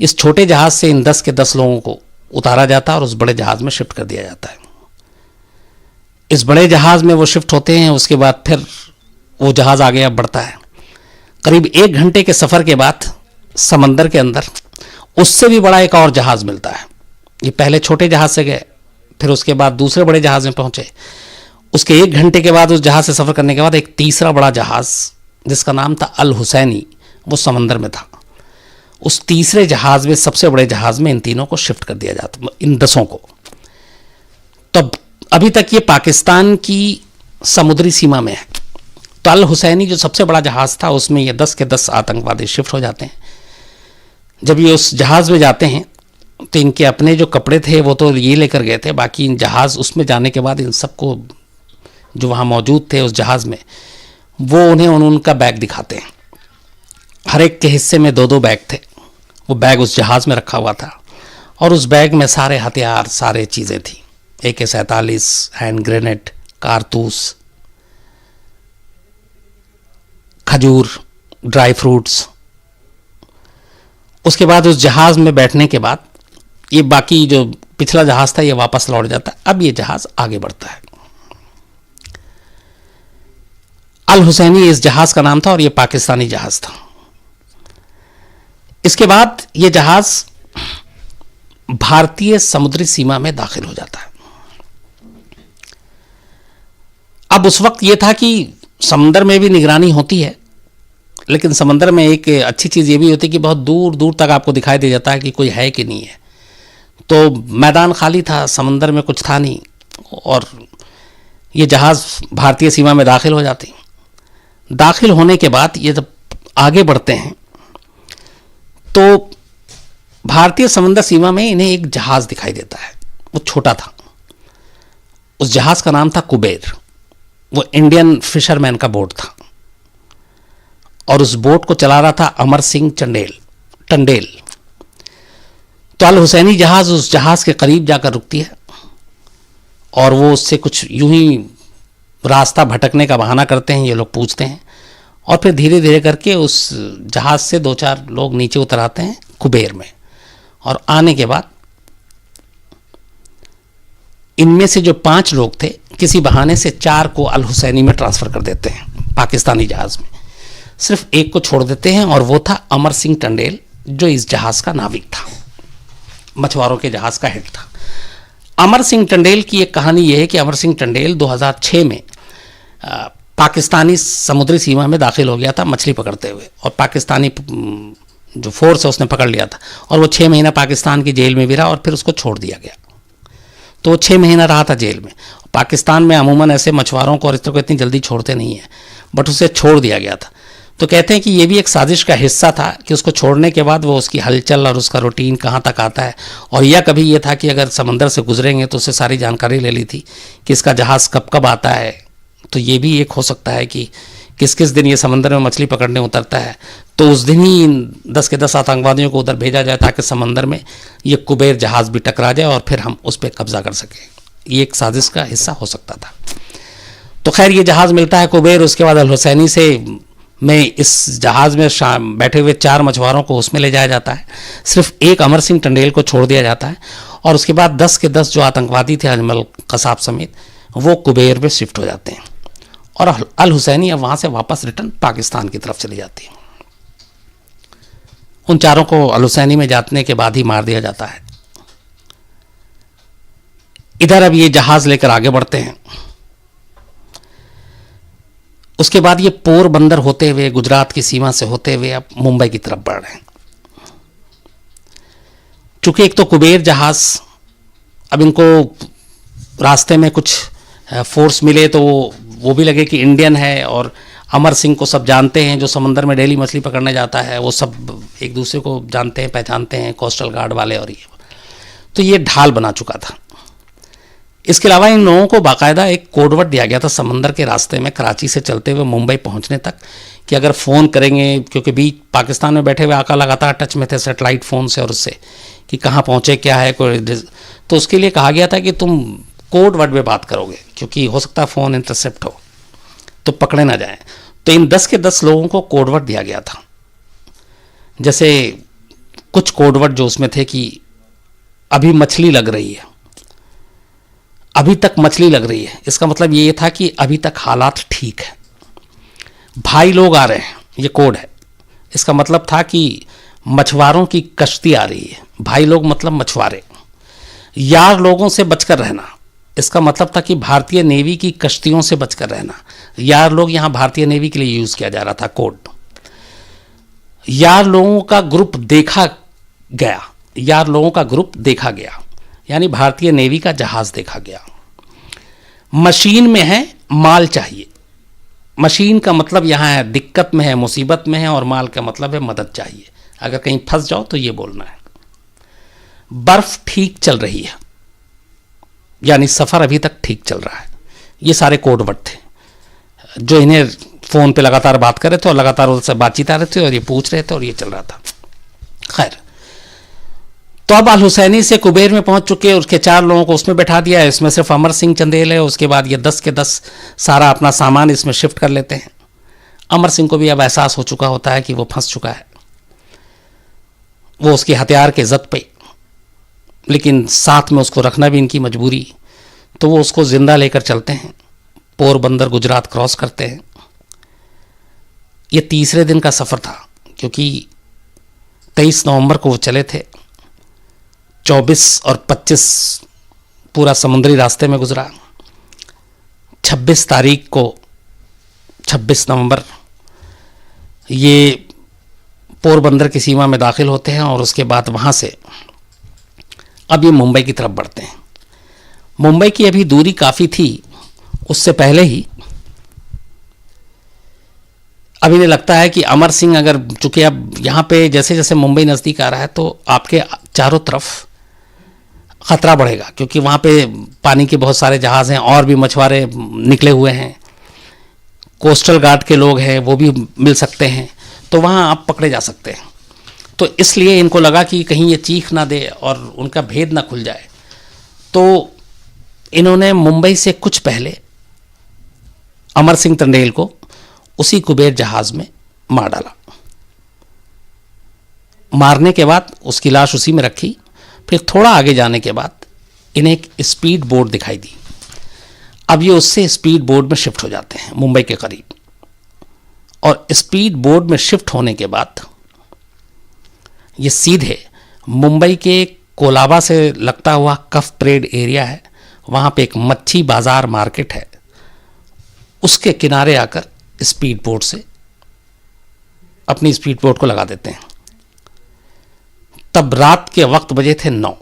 इस छोटे जहाज़ से इन 10 के 10 लोगों को उतारा जाता है और उस बड़े जहाज़ में शिफ्ट कर दिया जाता है। इस बड़े जहाज़ में वो शिफ्ट होते हैं। उसके बाद फिर वो जहाज़ आगे अब बढ़ता है। करीब 1 घंटे के सफ़र के बाद समंदर के अंदर उससे भी बड़ा एक और जहाज़ मिलता है। ये पहले छोटे जहाज़ से गए, फिर उसके बाद दूसरे बड़े जहाज़ में पहुँचे। उसके 1 घंटे के बाद उस जहाज़ से सफ़र करने के बाद एक तीसरा बड़ा जहाज़ जिसका नाम था अल हुसैनी, वो समंदर में था। उस तीसरे जहाज़ में, सबसे बड़े जहाज़ में, इन तीनों को शिफ्ट कर दिया जाता, इन 10 को। तब अभी तक ये पाकिस्तान की समुद्री सीमा में है। तो अल हुसैनी जो सबसे बड़ा जहाज़ था, उसमें ये 10 के 10 आतंकवादी शिफ्ट हो जाते हैं। जब ये उस जहाज़ में जाते हैं तो इनके अपने जो कपड़े थे वो तो ये लेकर गए थे, बाकी इन जहाज़ उसमें जाने के बाद इन सबको जो वहाँ मौजूद थे उस जहाज़ में, वो उन्हें उनका बैग दिखाते हैं। हर एक के हिस्से में 2-2 बैग थे। वो बैग उस जहाज़ में रखा हुआ था और उस बैग में सारे हथियार, सारे चीज़ें थी। AK-47, हैंड ग्रेनेड, कारतूस, खजूर, ड्राई फ्रूट्स। उसके बाद उस जहाज़ में बैठने के बाद ये बाकी जो पिछला जहाज़ था ये वापस लौट जाता है। अब ये जहाज़ आगे बढ़ता है। अल हुसैनी इस जहाज़ का नाम था और ये पाकिस्तानी जहाज़ था। इसके बाद ये जहाज़ भारतीय समुद्री सीमा में दाखिल हो जाता है। अब उस वक्त ये था कि समंदर में भी निगरानी होती है, लेकिन समंदर में एक अच्छी चीज़ ये भी होती है कि बहुत दूर दूर तक आपको दिखाई दे जाता है कि कोई है कि नहीं है। तो मैदान खाली था, समंदर में कुछ था नहीं, और ये जहाज़ भारतीय सीमा में दाखिल हो जाती। दाखिल होने के बाद ये जब आगे बढ़ते हैं तो भारतीय समंदर सीमा में इन्हें एक जहाज़ दिखाई देता है। वो छोटा था, उस जहाज़ का नाम था कुबेर। वो इंडियन फिशरमैन का बोट था और उस बोट को चला रहा था अमर सिंह टंडेल। तो अल हुसैनी जहाज़ उस जहाज़ के करीब जाकर रुकती है और वो उससे कुछ यूं ही रास्ता भटकने का बहाना करते हैं, ये लोग पूछते हैं, और फिर धीरे धीरे करके उस जहाज़ से 2-4 लोग नीचे उतर आते हैं कुबेर में। और आने के बाद इनमें से जो 5 लोग थे किसी बहाने से 4 को अल हुसैनी में ट्रांसफ़र कर देते हैं पाकिस्तानी जहाज़ में। सिर्फ एक को छोड़ देते हैं और वो था अमर सिंह टंडेल, जो इस जहाज़ का नाविक था, मछुआरों के जहाज़ का हेड था। अमर सिंह टंडेल की एक कहानी यह है कि अमर सिंह टंडेल 2006 में पाकिस्तानी समुद्री सीमा में दाखिल हो गया था मछली पकड़ते हुए, और पाकिस्तानी जो फोर्स है उसने पकड़ लिया था और वो 6 महीना पाकिस्तान की जेल में भी रहा और फिर उसको छोड़ दिया गया। तो वो 6 महीना रहा था जेल में। पाकिस्तान में अमूमन ऐसे मछुआरों को और इस तरह को इतनी जल्दी छोड़ते नहीं हैं, बट उसे छोड़ दिया गया था। तो कहते हैं कि ये भी एक साजिश का हिस्सा था कि उसको छोड़ने के बाद वो उसकी हलचल और उसका रूटीन कहाँ तक आता है, और यह कभी ये था कि अगर समंदर से गुजरेंगे तो उससे सारी जानकारी ले ली थी कि इसका जहाज़ कब कब आता है। तो ये भी एक हो सकता है कि किस किस दिन ये समंदर में मछली पकड़ने उतरता है, तो उस दिन ही 10 के 10 आतंकवादियों को उधर भेजा जाए ताकि समंदर में ये कुबेर जहाज़ भी टकरा जाए और फिर हम उस पर कब्जा कर सकें। ये एक साजिश का हिस्सा हो सकता था। तो खैर ये जहाज़ मिलता है कुबेर। उसके बाद अल हुसैनी से में इस जहाज़ में बैठे हुए 4 मछुआरों को उसमें ले जाया जाता है। सिर्फ एक अमर सिंह टंडेल को छोड़ दिया जाता है और उसके बाद 10 के 10 जो आतंकवादी थे अजमल कसाब समेत, वो कुबेर में शिफ्ट हो जाते हैं और अल हुसैनी अब वहाँ से वापस रिटर्न पाकिस्तान की तरफ चली जाती है। उन 4 को अल हुसैनी में जाने के बाद ही मार दिया जाता है। इधर अब ये जहाज़ लेकर आगे बढ़ते हैं। उसके बाद ये पोरबंदर होते हुए गुजरात की सीमा से होते हुए अब मुंबई की तरफ बढ़ रहे हैं। चूंकि एक तो कुबेर जहाज़, अब इनको रास्ते में कुछ फोर्स मिले तो वो भी लगे कि इंडियन है, और अमर सिंह को सब जानते हैं जो समंदर में डेली मछली पकड़ने जाता है, वो सब एक दूसरे को जानते हैं, पहचानते हैं, कोस्टल गार्ड वाले, और ये तो ये ढाल बना चुका था। इसके अलावा इन लोगों को बाकायदा एक कोडवर्ड दिया गया था समंदर के रास्ते में कराची से चलते हुए मुंबई पहुंचने तक, कि अगर फ़ोन करेंगे, क्योंकि बीच पाकिस्तान में बैठे हुए आका लगातार टच में थे सेटेलाइट फ़ोन से और उससे, कि कहाँ पहुँचे, क्या है कोई, तो उसके लिए कहा गया था कि तुम कोड वर्ड में बात करोगे क्योंकि हो सकता है फ़ोन इंटरसेप्ट हो तो पकड़े ना जाए। तो इन 10 के 10 लोगों को कोडवर्ड दिया गया था। जैसे कुछ कोडवर्ड जो उसमें थे कि अभी मछली लग रही है, अभी तक मछली लग रही है, इसका मतलब ये था कि अभी तक हालात ठीक है, भाई लोग आ रहे हैं, ये कोड है। इसका मतलब था कि मछुआरों की कश्ती आ रही है, भाई लोग मतलब मछुआरे। यार लोगों से बचकर रहना, इसका मतलब था कि भारतीय नेवी की कश्तियों से बचकर रहना। यार लोग यहाँ भारतीय नेवी के लिए यूज़ किया जा रहा था कोड। यार लोगों का ग्रुप देखा गया, यार लोगों का ग्रुप देखा गया, यानी भारतीय नेवी का जहाज़ देखा गया। मशीन में है, माल चाहिए। मशीन का मतलब यहाँ है दिक्कत में है, मुसीबत में है, और माल का मतलब है मदद चाहिए, अगर कहीं फंस जाओ तो ये बोलना है। बर्फ ठीक चल रही है, यानी सफ़र अभी तक ठीक चल रहा है। ये सारे कोडवर्ड थे जो इन्हें फ़ोन पे लगातार बात कर रहे थे और लगातार उनसे बातचीत आ रहे थे और ये पूछ रहे थे और ये चल रहा था। खैर, तो अब अल हुसैनी से कुबेर में पहुंच चुके, उसके 4 लोगों को उसमें बैठा दिया है, इसमें सिर्फ अमर सिंह चंदेल है। उसके बाद ये 10 के 10 सारा अपना सामान इसमें शिफ्ट कर लेते हैं। अमर सिंह को भी अब एहसास हो चुका होता है कि वो फंस चुका है, वो उसके हथियार के ज़द पे, लेकिन साथ में उसको रखना भी इनकी मजबूरी। तो वो उसको ज़िंदा लेकर चलते हैं, पोरबंदर गुजरात क्रॉस करते हैं। ये तीसरे दिन का सफ़र था क्योंकि 23 नवंबर को वो चले थे, 24 और 25 पूरा समुद्री रास्ते में गुजरा। 26 तारीख को 26 नवंबर ये पोरबंदर की सीमा में दाखिल होते हैं और उसके बाद वहाँ से अब ये मुंबई की तरफ बढ़ते हैं। मुंबई की अभी दूरी काफ़ी थी, उससे पहले ही अब इन्हें लगता है कि अमर सिंह, अगर चूँकि अब यहाँ पे जैसे जैसे मुंबई नज़दीक आ रहा है तो आपके चारों तरफ ख़तरा बढ़ेगा, क्योंकि वहाँ पे पानी के बहुत सारे जहाज़ हैं और भी मछुआरे निकले हुए हैं, कोस्टल गार्ड के लोग हैं वो भी मिल सकते हैं, तो वहाँ आप पकड़े जा सकते हैं। तो इसलिए इनको लगा कि कहीं ये चीख ना दे और उनका भेद ना खुल जाए, तो इन्होंने मुंबई से कुछ पहले अमर सिंह टंडेल को उसी कुबेर जहाज़ में मार डाला। मारने के बाद उसकी लाश उसी में रखी। फिर थोड़ा आगे जाने के बाद इन्हें एक स्पीड बोट दिखाई दी। अब ये उससे स्पीड बोट में शिफ्ट हो जाते हैं मुंबई के करीब, और स्पीड बोट में शिफ्ट होने के बाद ये सीधे मुंबई के कोलाबा से लगता हुआ कफ परेड एरिया है, वहाँ पे एक मच्छी बाज़ार मार्केट है, उसके किनारे आकर स्पीड बोट से अपनी स्पीड बोट को लगा देते हैं। तब रात के वक्त बजे थे 9,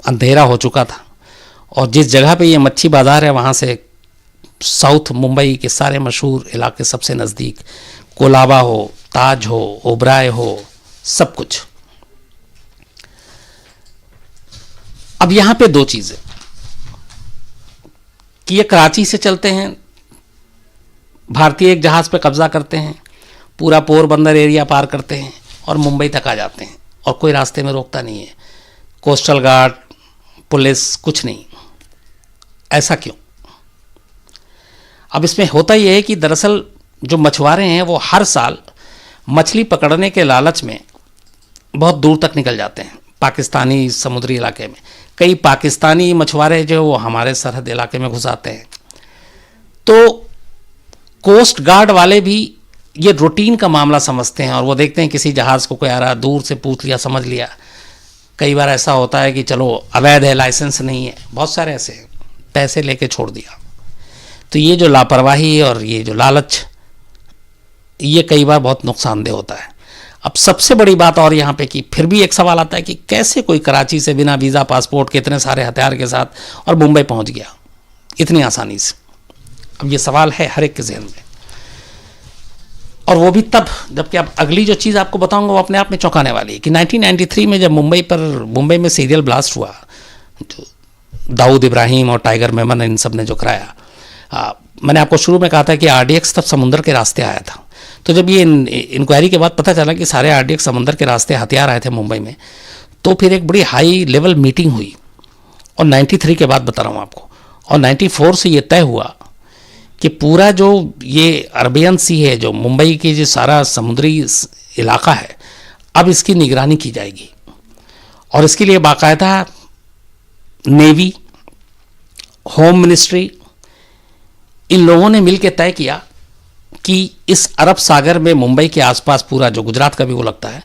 अंधेरा हो चुका था, और जिस जगह पे ये मच्छी बाज़ार है वहाँ से साउथ मुंबई के सारे मशहूर इलाके सबसे नज़दीक, कोलाबा हो, ताज हो, ओबराय हो, सब कुछ। अब यहाँ पे दो चीज़ें कि ये कराची से चलते हैं, भारतीय एक जहाज़ पे कब्ज़ा करते हैं, पूरा पोरबंदर एरिया पार करते हैं और मुंबई तक आ जाते हैं, और कोई रास्ते में रोकता नहीं है, कोस्टल गार्ड, पुलिस, कुछ नहीं। ऐसा क्यों? अब इसमें होता यह है कि दरअसल जो मछुआरे हैं वो हर साल मछली पकड़ने के लालच में बहुत दूर तक निकल जाते हैं पाकिस्तानी समुद्री इलाके में। कई पाकिस्तानी मछुआरे जो वो हमारे सरहद इलाके में घुस आते हैं, तो कोस्ट गार्ड वाले भी ये रूटीन का मामला समझते हैं, और वो देखते हैं किसी जहाज़ को कोई आ रहा, दूर से पूछ लिया, समझ लिया। कई बार ऐसा होता है कि चलो अवैध है, लाइसेंस नहीं है, बहुत सारे ऐसे हैं, पैसे लेके छोड़ दिया। तो ये जो लापरवाही और ये जो लालच, ये कई बार बहुत नुकसानदेह होता है। अब सबसे बड़ी बात और यहाँ पे कि फिर भी एक सवाल आता है कि कैसे कोई कराची से बिना वीज़ा पासपोर्ट के इतने सारे हथियार के साथ और मुंबई पहुँच गया इतनी आसानी से। अब ये सवाल है हर एक के जहन में, और वो भी तब जबकि अब अगली जो चीज़ आपको बताऊंगा वो अपने आप में चौंकाने वाली है कि 1993 में जब मुंबई में सीरियल ब्लास्ट हुआ, जो दाऊद इब्राहिम और टाइगर मेमन इन सब ने जो कराया, मैंने आपको शुरू में कहा था कि RDX तब समुद्र के रास्ते आया था। तो जब ये इंक्वायरी के बाद पता चला कि सारे RDX समुद्र के रास्ते हथियार आए थे मुंबई में, तो फिर एक बड़ी हाई लेवल मीटिंग हुई, और 93 के बाद बता रहा हूँ आपको, और 94 से ये तय हुआ कि पूरा जो ये अरबियन सी है, जो मुंबई की जो सारा समुद्री इलाका है, अब इसकी निगरानी की जाएगी। और इसके लिए बाकायदा नेवी, होम मिनिस्ट्री, इन लोगों ने मिलकर तय किया कि इस अरब सागर में मुंबई के आसपास पूरा जो गुजरात का भी वो लगता है,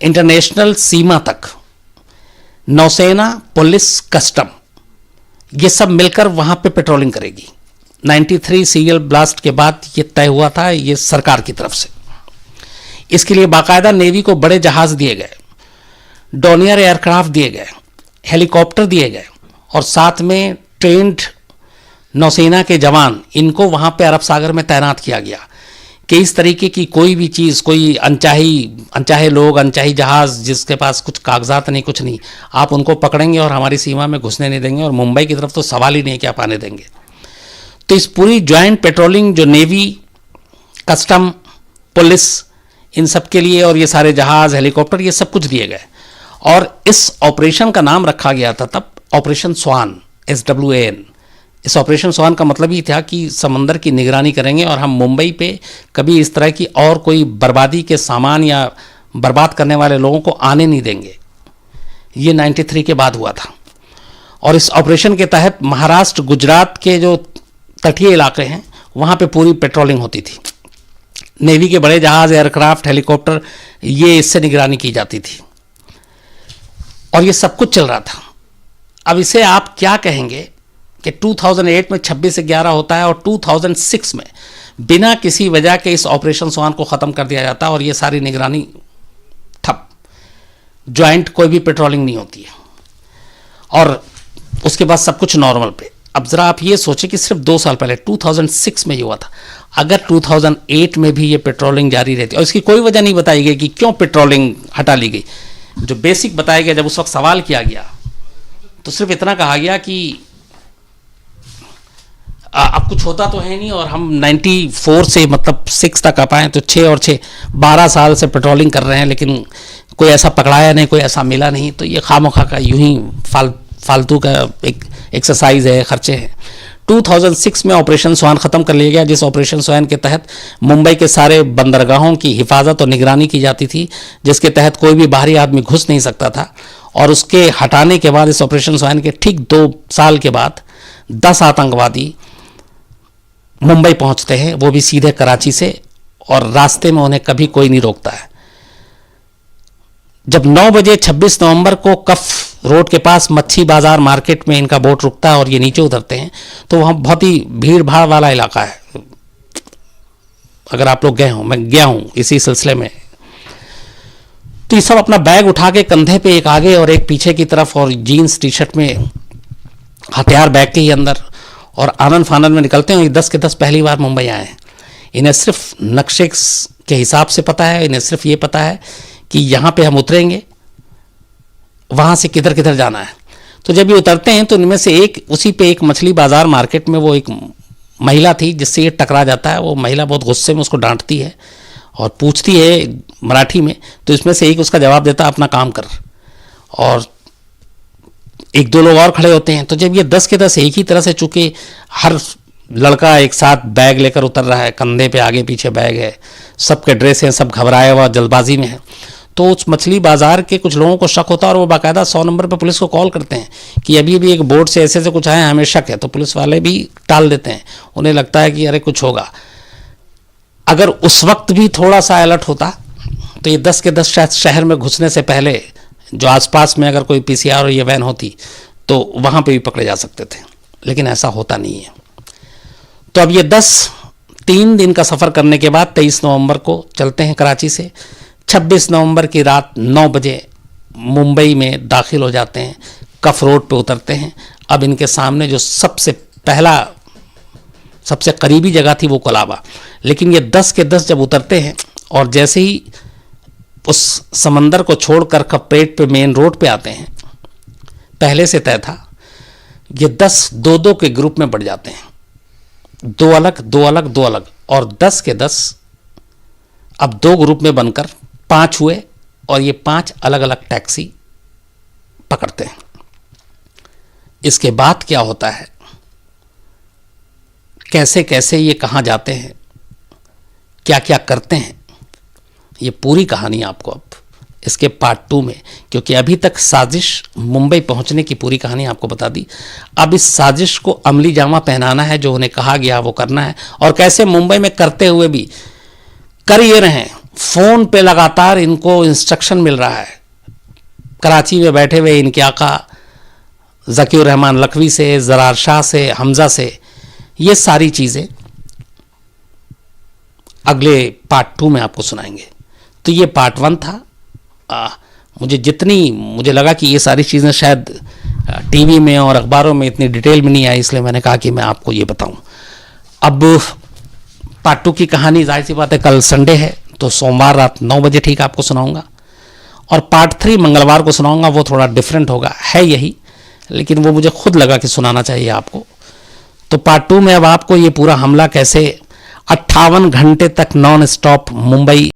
इंटरनेशनल सीमा तक नौसेना, पुलिस, कस्टम, ये सब मिलकर वहाँ पे पेट्रोलिंग करेगी। 93 सीरियल ब्लास्ट के बाद ये तय हुआ था, ये सरकार की तरफ से। इसके लिए बाकायदा नेवी को बड़े जहाज दिए गए, डॉनियर एयरक्राफ्ट दिए गए, हेलीकॉप्टर दिए गए, और साथ में ट्रेंड नौसेना के जवान, इनको वहाँ पे अरब सागर में तैनात किया गया कि इस तरीके की कोई भी चीज़, कोई अनचाहे लोग, अनचाही जहाज़ जिसके पास कुछ कागजात नहीं, कुछ नहीं, आप उनको पकड़ेंगे और हमारी सीमा में घुसने नहीं देंगे, और मुंबई की तरफ तो सवाल ही नहीं कि आप आने देंगे। तो इस पूरी ज्वाइंट पेट्रोलिंग जो नेवी, कस्टम, पुलिस, इन सब के लिए, और ये सारे जहाज़, हेलीकॉप्टर, ये सब कुछ दिए गए, और इस ऑपरेशन का नाम रखा गया था तब ऑपरेशन स्वान, SWAN। इस ऑपरेशन स्वान का मतलब ही था कि समंदर की निगरानी करेंगे और हम मुंबई पे कभी इस तरह की और कोई बर्बादी के सामान या बर्बाद करने वाले लोगों को आने नहीं देंगे। ये 93 के बाद हुआ था, और इस ऑपरेशन के तहत महाराष्ट्र, गुजरात के जो तटीय इलाके हैं वहाँ पे पूरी पेट्रोलिंग होती थी। नेवी के बड़े जहाज़, एयरक्राफ्ट, हेलीकॉप्टर, ये इससे निगरानी की जाती थी, और ये सब कुछ चल रहा था। अब इसे आप क्या कहेंगे कि 2008 में 26/11 होता है, और 2006 में बिना किसी वजह के इस ऑपरेशन स्वान को ख़त्म कर दिया जाता है, और ये सारी निगरानी ठप, ज्वाइंट कोई भी पेट्रोलिंग नहीं होती है, और उसके बाद सब कुछ नॉर्मल पे। अब ज़रा आप ये सोचें कि सिर्फ 2 साल पहले 2006 में ये हुआ था, अगर 2008 में भी ये पेट्रोलिंग जारी रहती, और इसकी कोई वजह नहीं बताई गई कि क्यों पेट्रोलिंग हटा ली गई, जो बेसिक बताया गया, जब उस वक्त सवाल किया गया तो सिर्फ इतना कहा गया कि अब कुछ होता तो है नहीं, और हम 94 से मतलब 6 तक आ पाए तो 6 और 6 12 साल से पेट्रोलिंग कर रहे हैं, लेकिन कोई ऐसा पकड़ाया नहीं, कोई ऐसा मिला नहीं। तो ये खामोखा का यूं ही फालतू का एक एक्सरसाइज है, खर्चे हैं। 2006 में ऑपरेशन स्वान ख़त्म कर लिया गया, जिस ऑपरेशन स्वान के तहत मुंबई के सारे बंदरगाहों की हिफाजत और निगरानी की जाती थी, जिसके तहत कोई भी बाहरी आदमी घुस नहीं सकता था। और उसके हटाने के बाद, इस ऑपरेशन स्वान के ठीक 2 साल के बाद 10 आतंकवादी मुंबई पहुंचते हैं, वो भी सीधे कराची से, और रास्ते में उन्हें कभी कोई नहीं रोकता है। जब 9 बजे 26 नवंबर को कफ रोड के पास मच्छी बाजार मार्केट में इनका बोट रुकता है और ये नीचे उतरते हैं, तो वहाँ बहुत ही भीड़ भाड़ वाला इलाका है। अगर आप लोग गए हों, मैं गया हूँ इसी सिलसिले में, तो ये सब अपना बैग उठा के कंधे पे, एक आगे और एक पीछे की तरफ, और जीन्स टी शर्ट में, हथियार बैग के ही अंदर, और आनंद फानंद में निकलते हैं। 10 के 10 पहली बार मुंबई आए हैं। इन्हें सिर्फ नक्शे के हिसाब से पता है, इन्हें सिर्फ ये पता है कि यहाँ पे हम उतरेंगे, वहाँ से किधर किधर जाना है। तो जब ये उतरते हैं तो इनमें से एक, उसी पे एक मछली बाजार मार्केट में वो एक महिला थी जिससे ये टकरा जाता है। वो महिला बहुत गुस्से में उसको डांटती है और पूछती है मराठी में, तो इसमें से एक उसका जवाब देता है, अपना काम कर। और 1-2 लोग और खड़े होते हैं। तो जब ये 10 के 10 एक ही तरह से, चूंकि हर लड़का एक साथ बैग लेकर उतर रहा है, कंधे पे आगे पीछे बैग है, सबके ड्रेस हैं, सब घबराया हुआ जल्दबाजी में है, तो उस मछली बाजार के कुछ लोगों को शक होता है और वो बाकायदा 100 नंबर पर पुलिस को कॉल करते हैं कि अभी भी एक बोट से ऐसे कुछ आए, हमें शक है। तो पुलिस वाले भी टाल देते हैं, उन्हें लगता है कि अरे कुछ होगा। अगर उस वक्त भी थोड़ा सा अलर्ट होता तो ये 10 के 10 शायद शहर में घुसने से पहले, जो आसपास में अगर कोई पीसीआर और ये वैन होती तो वहाँ पे भी पकड़े जा सकते थे, लेकिन ऐसा होता नहीं है। तो अब ये 3 दिन का सफ़र करने के बाद 23 नवंबर को चलते हैं कराची से। 26 नवंबर की रात 9 बजे मुंबई में दाखिल हो जाते हैं, कफ रोड पे उतरते हैं। अब इनके सामने जो सबसे करीबी जगह थी वो कोलाबा, लेकिन ये 10 के 10 जब उतरते हैं और जैसे ही उस समंदर को छोड़कर कपरेट पे मेन रोड पे आते हैं, पहले से तय था, ये 10 2-2 के ग्रुप में बढ़ जाते हैं, 2 अलग 2 अलग 2 अलग, और 10 के 10 अब 2 ग्रुप में बनकर 5 हुए और ये 5 अलग अलग टैक्सी पकड़ते हैं। इसके बाद क्या होता है, कैसे कैसे ये कहाँ जाते हैं, क्या क्या करते हैं, ये पूरी कहानी आपको अब इसके पार्ट 2 में, क्योंकि अभी तक साजिश मुंबई पहुंचने की पूरी कहानी आपको बता दी। अब इस साजिश को अमली जामा पहनाना है, जो उन्हें कहा गया वो करना है, और कैसे मुंबई में करते हुए भी कर ये रहे हैं। फ़ोन पे लगातार इनको इंस्ट्रक्शन मिल रहा है, कराची में बैठे हुए इनके आका ज़कीउर रहमान लखवी से, ज़रार शाह से, हमज़ा से। ये सारी चीज़ें अगले पार्ट 2 में आपको सुनाएंगे। तो ये पार्ट 1 था। मुझे लगा कि ये सारी चीज़ें शायद टीवी में और अखबारों में इतनी डिटेल में नहीं आई, इसलिए मैंने कहा कि मैं आपको ये बताऊं। अब पार्ट 2 की कहानी जाहिर सी बात है कल संडे है, तो सोमवार रात 9 बजे ठीक आपको सुनाऊंगा, और पार्ट 3 मंगलवार को सुनाऊंगा। वो थोड़ा डिफरेंट होगा, है यही, लेकिन वो मुझे खुद लगा कि सुनाना चाहिए आपको। तो पार्ट 2 में अब आपको ये पूरा हमला कैसे 58 घंटे तक नॉन स्टॉप मुंबई